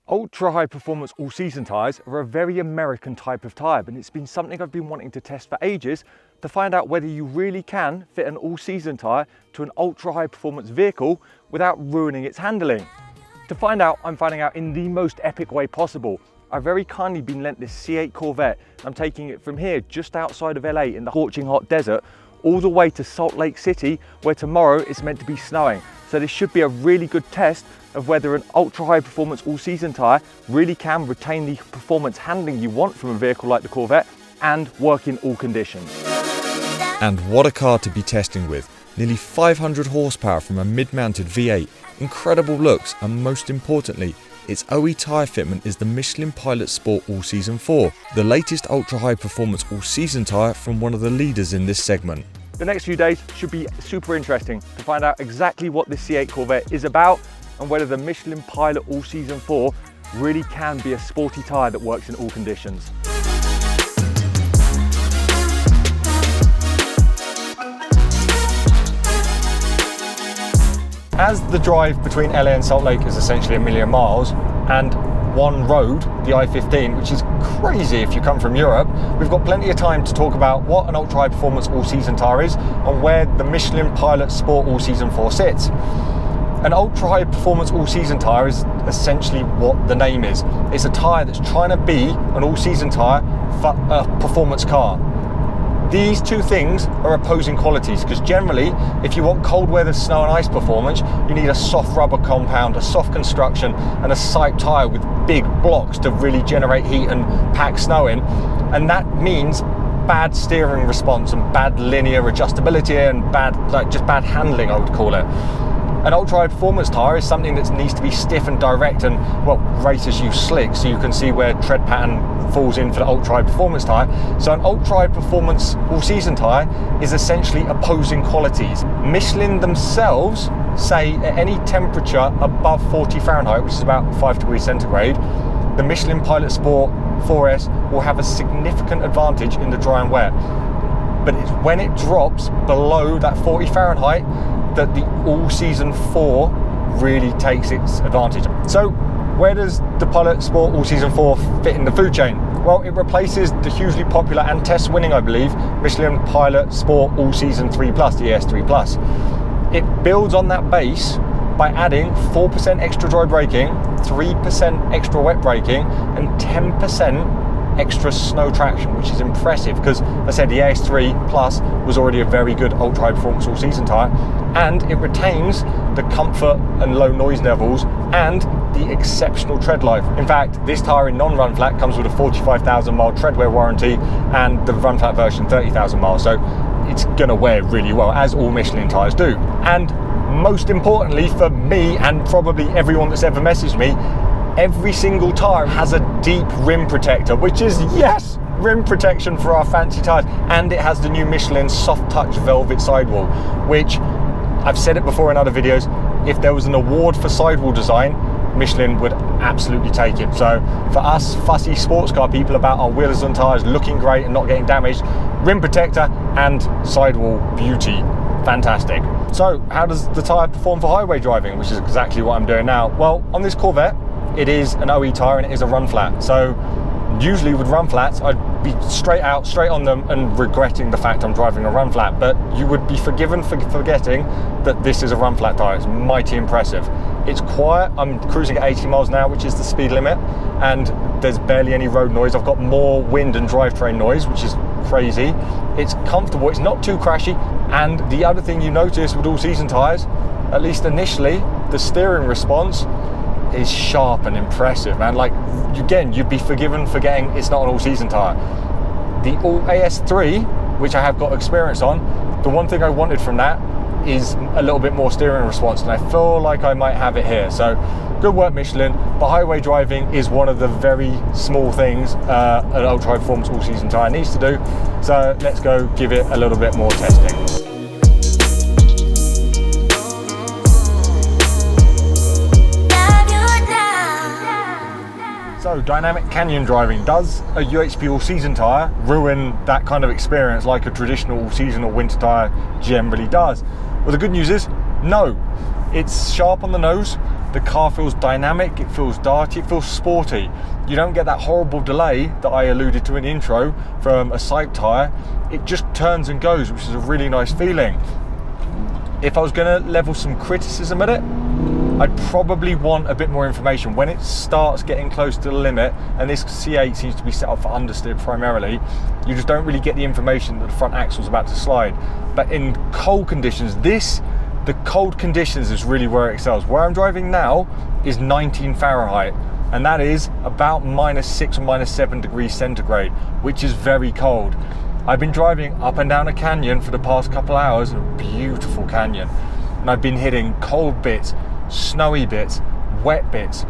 Ultra high performance all season tyres are a very American type of tyre, and it's been something I've been wanting to test for ages to find out whether you really can fit an all season tyre to an ultra high performance vehicle without ruining its handling. To find out, I'm finding out in the most epic way possible. I've very kindly been lent this C8 Corvette. I'm taking it from here, just outside of LA in the scorching hot desert, all the way to Salt Lake City, where tomorrow it's meant to be snowing. So this should be a really good test of whether an ultra high performance all season tyre really can retain the performance handling you want from a vehicle like the Corvette and work in all conditions. And what a car to be testing with. Nearly 500 horsepower from a mid-mounted V8, incredible looks, and most importantly, its OE tyre fitment is the Michelin Pilot Sport All Season 4, the latest ultra high performance all season tyre from one of the leaders in this segment. The next few days should be super interesting to find out exactly what this C8 Corvette is about and whether the Michelin Pilot All Season 4 really can be a sporty tyre that works in all conditions. As the drive between LA and Salt Lake is essentially 1,000,000 miles and one road, the I-15, which is crazy if you come from Europe, we've got plenty of time to talk about what an ultra high performance all season tyre is and where the Michelin Pilot Sport All Season 4 sits. An ultra high performance all season tyre is essentially what the name is. It's a tyre that's trying to be an all season tyre for a performance car. These two things are opposing qualities because generally, if you want cold weather, snow and ice performance, you need a soft rubber compound, a soft construction and a sipe tyre with big blocks to really generate heat and pack snow in. And that means bad steering response and bad linear adjustability and just bad handling, I would call it. An ultra high performance tyre is something that needs to be stiff and direct and, well, racers use slick so you can see where tread pattern falls in for the ultra high performance tyre. So an ultra high performance all season tyre is essentially opposing qualities. Michelin themselves say at any temperature above 40 Fahrenheit, which is about 5 degrees centigrade, the Michelin Pilot Sport 4S will have a significant advantage in the dry and wet. But it's when it drops below that 40 Fahrenheit that the all season 4 really takes its advantage. So where does the Pilot Sport All Season 4 fit in the food chain? Well, it replaces the hugely popular and test winning, I believe, Michelin Pilot Sport All Season 3 Plus, the ES3 Plus. It builds on that base by adding 4% extra dry braking, 3% extra wet braking, and 10% extra snow traction, which is impressive because, as I said, the ES3 Plus was already a very good ultra high performance all season tyre, and it retains the comfort and low noise levels and the exceptional tread life. In fact, this tyre in non-run flat comes with a 45,000 mile treadwear warranty and the run flat version 30,000 miles, so it's going to wear really well, as all Michelin tyres do. And most importantly for me and probably everyone that's ever messaged me, every single tyre has a deep rim protector, which is, yes, rim protection for our fancy tyres. And it has the new Michelin soft touch velvet sidewall, which I've said it before in other videos, if there was an award for sidewall design, Michelin would absolutely take it. So for us fussy sports car people about our wheels and tyres looking great and not getting damaged, rim protector and sidewall beauty, fantastic. So how does the tyre perform for highway driving, which is exactly what I'm doing now? Well, on this Corvette, it is an OE tyre and it is a run flat. So usually with run flats, I'd be straight on them and regretting the fact I'm driving a run flat, but you would be forgiven for forgetting that this is a run flat tyre. It's mighty impressive. It's quiet. I'm cruising at 80 miles an hour, which is the speed limit, and there's barely any road noise. I've got more wind and drivetrain noise, which is crazy. It's comfortable, it's not too crashy, and the other thing you notice with all season tyres, at least initially, the steering response is sharp and impressive, man. Like, again, you'd be forgiven for getting it's not an all season tyre. The all AS3, which I have got experience on, the one thing I wanted from that is a little bit more steering response, and I feel like I might have it here. So good work, Michelin. But highway driving is one of the very small things an ultra high performance all season tyre needs to do. So let's go give it a little bit more testing. So dynamic canyon driving, does a UHP all season tyre ruin that kind of experience like a traditional all season or winter tyre generally does? Well, the good news is no. It's sharp on the nose, The car feels dynamic, it feels darty, it feels sporty. You don't get that horrible delay that I alluded to in the intro from a side tyre. It just turns and goes, which is a really nice feeling. If I was going to level some criticism at it, I'd probably want a bit more information. When it starts getting close to the limit, and this C8 seems to be set up for understeer primarily, you just don't really get the information that the front axle's about to slide. But in cold conditions, the cold conditions is really where it excels. Where I'm driving now is 19 Fahrenheit, and that is about -6 or -7 degrees centigrade, which is very cold. I've been driving up and down a canyon for the past couple hours, a beautiful canyon, and I've been hitting cold bits, snowy bits, wet bits,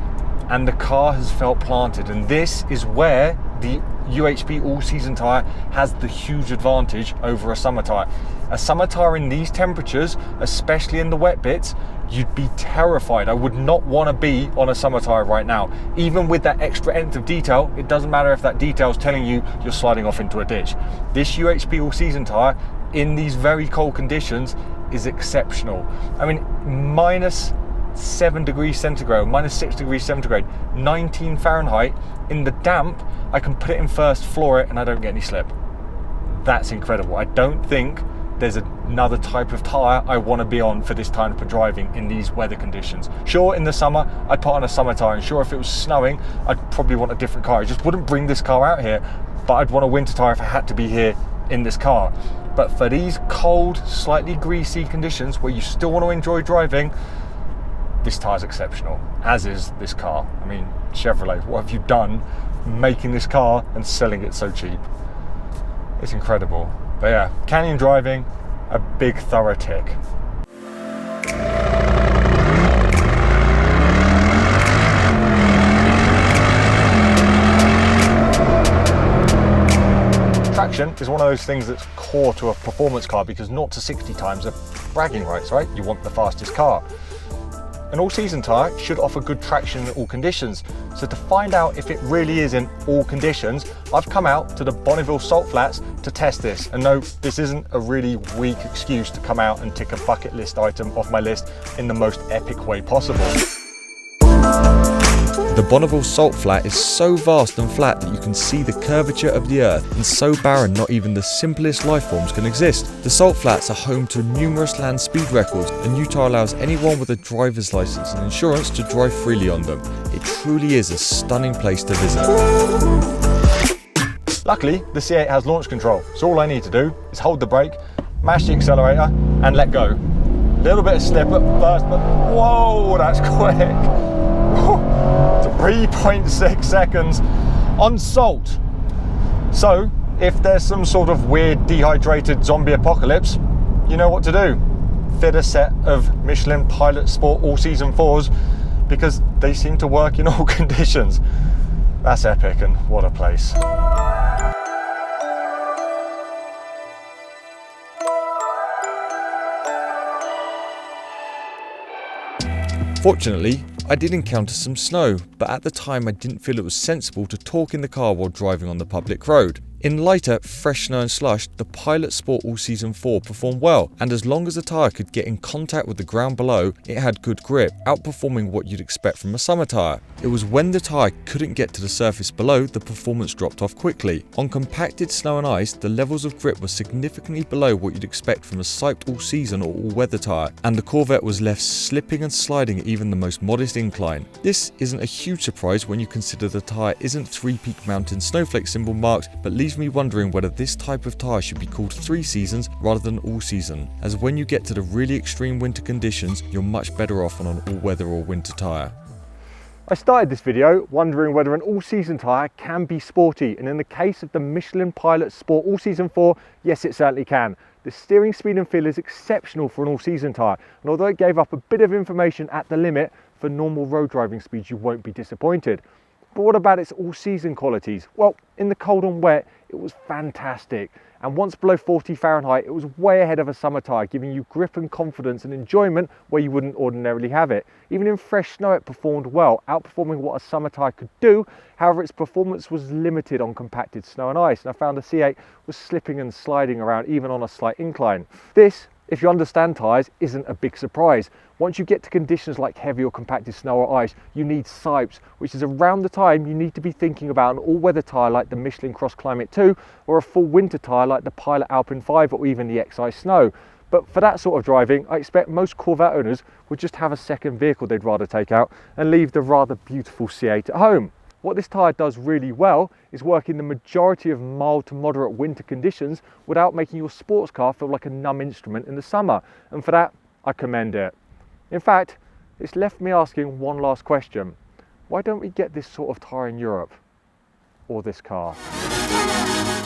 and the car has felt planted. And this is where the UHP all-season tyre has the huge advantage over a summer tyre. A summer tyre in these temperatures, especially in the wet bits, you'd be terrified. I would not want to be on a summer tyre right now. Even with that extra nth of detail, it doesn't matter if that detail is telling you you're sliding off into a ditch. This UHP all-season tyre in these very cold conditions is exceptional. I mean, -7 degrees centigrade, -6 degrees centigrade, 19 Fahrenheit, in the damp, I can put it in first, floor it, and I don't get any slip. That's incredible. I don't think there's another type of tyre I want to be on for this type of driving in these weather conditions. Sure, in the summer, I'd put on a summer tyre, and sure, if it was snowing, I'd probably want a different car. I just wouldn't bring this car out here, but I'd want a winter tyre if I had to be here in this car. But for these cold, slightly greasy conditions where you still want to enjoy driving, this tyre's exceptional, as is this car. I mean, Chevrolet, what have you done making this car and selling it so cheap? It's incredible. But yeah, canyon driving, a big thorough tick. Traction is one of those things that's core to a performance car, because 0 to 60 times are bragging rights, right? You want the fastest car. An all-season tyre should offer good traction in all conditions. So to find out if it really is in all conditions, I've come out to the Bonneville Salt Flats to test this. And no, this isn't a really weak excuse to come out and tick a bucket list item off my list in the most epic way possible. The Bonneville Salt Flat is so vast and flat that you can see the curvature of the earth, and so barren not even the simplest life forms can exist. The Salt Flats are home to numerous land speed records, and Utah allows anyone with a driver's license and insurance to drive freely on them. It truly is a stunning place to visit. Luckily, the C8 has launch control, so all I need to do is hold the brake, mash the accelerator, and let go. A little bit of slip at first, but whoa, that's quick. 3.6 seconds on salt. So if there's some sort of weird dehydrated zombie apocalypse, you know what to do. Fit a set of Michelin Pilot Sport All Season 4s, because they seem to work in all conditions. That's epic, and what a place. Fortunately, I did encounter some snow, but at the time I didn't feel it was sensible to talk in the car while driving on the public road. In lighter, fresh snow and slush, the Pilot Sport All Season 4 performed well, and as long as the tyre could get in contact with the ground below, it had good grip, outperforming what you'd expect from a summer tyre. It was when the tyre couldn't get to the surface below, the performance dropped off quickly. On compacted snow and ice, the levels of grip were significantly below what you'd expect from a psyched all-season or all-weather tyre, and the Corvette was left slipping and sliding at even the most modest incline. This isn't a huge surprise when you consider the tyre isn't Three Peak Mountain snowflake symbol marked, but leaves me wondering whether this type of tyre should be called 3 seasons rather than all season, as when you get to the really extreme winter conditions, you're much better off on an all-weather or winter tyre. I started this video wondering whether an all-season tyre can be sporty, and in the case of the Michelin Pilot Sport All Season 4, yes, it certainly can. The steering speed and feel is exceptional for an all-season tyre, and although it gave up a bit of information at the limit, for normal road driving speeds you won't be disappointed. But what about its all-season qualities? Well, in the cold and wet, it was fantastic. And once below 40 Fahrenheit, it was way ahead of a summer tyre, giving you grip and confidence and enjoyment where you wouldn't ordinarily have it. Even in fresh snow, it performed well, outperforming what a summer tyre could do. However, its performance was limited on compacted snow and ice, and I found the C8 was slipping and sliding around even on a slight incline. This if you understand tyres, isn't a big surprise. Once you get to conditions like heavy or compacted snow or ice, you need sipes, which is around the time you need to be thinking about an all-weather tyre like the Michelin Cross Climate 2 or a full winter tyre like the Pilot Alpine 5 or even the XI Snow. But for that sort of driving, I expect most Corvette owners would just have a second vehicle they'd rather take out and leave the rather beautiful C8 at home. What this tyre does really well is work in the majority of mild to moderate winter conditions without making your sports car feel like a numb instrument in the summer, and for that I commend it. In fact, it's left me asking one last question. Why don't we get this sort of tyre in Europe? Or this car?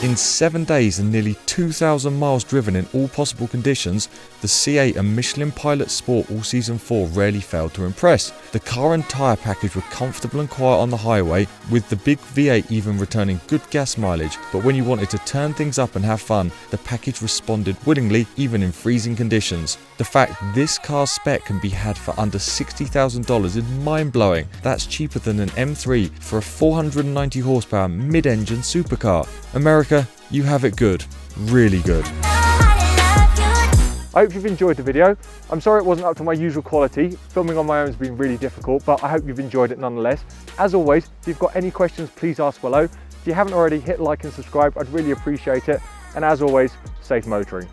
In 7 days and nearly 2,000 miles driven in all possible conditions, the C8 and Michelin Pilot Sport All Season 4 rarely failed to impress. The car and tyre package were comfortable and quiet on the highway, with the big V8 even returning good gas mileage, but when you wanted to turn things up and have fun, the package responded willingly even in freezing conditions. The fact this car's spec can be had for under $60,000 is mind-blowing. That's cheaper than an M3 for a 490 horsepower mid-engine supercar. America, you have it good, really good. I hope you've enjoyed the video. I'm sorry it wasn't up to my usual quality. Filming on my own has been really difficult, but I hope you've enjoyed it nonetheless. As always, if you've got any questions, please ask below. If you haven't already, hit like and subscribe. I'd really appreciate it. And as always, safe motoring.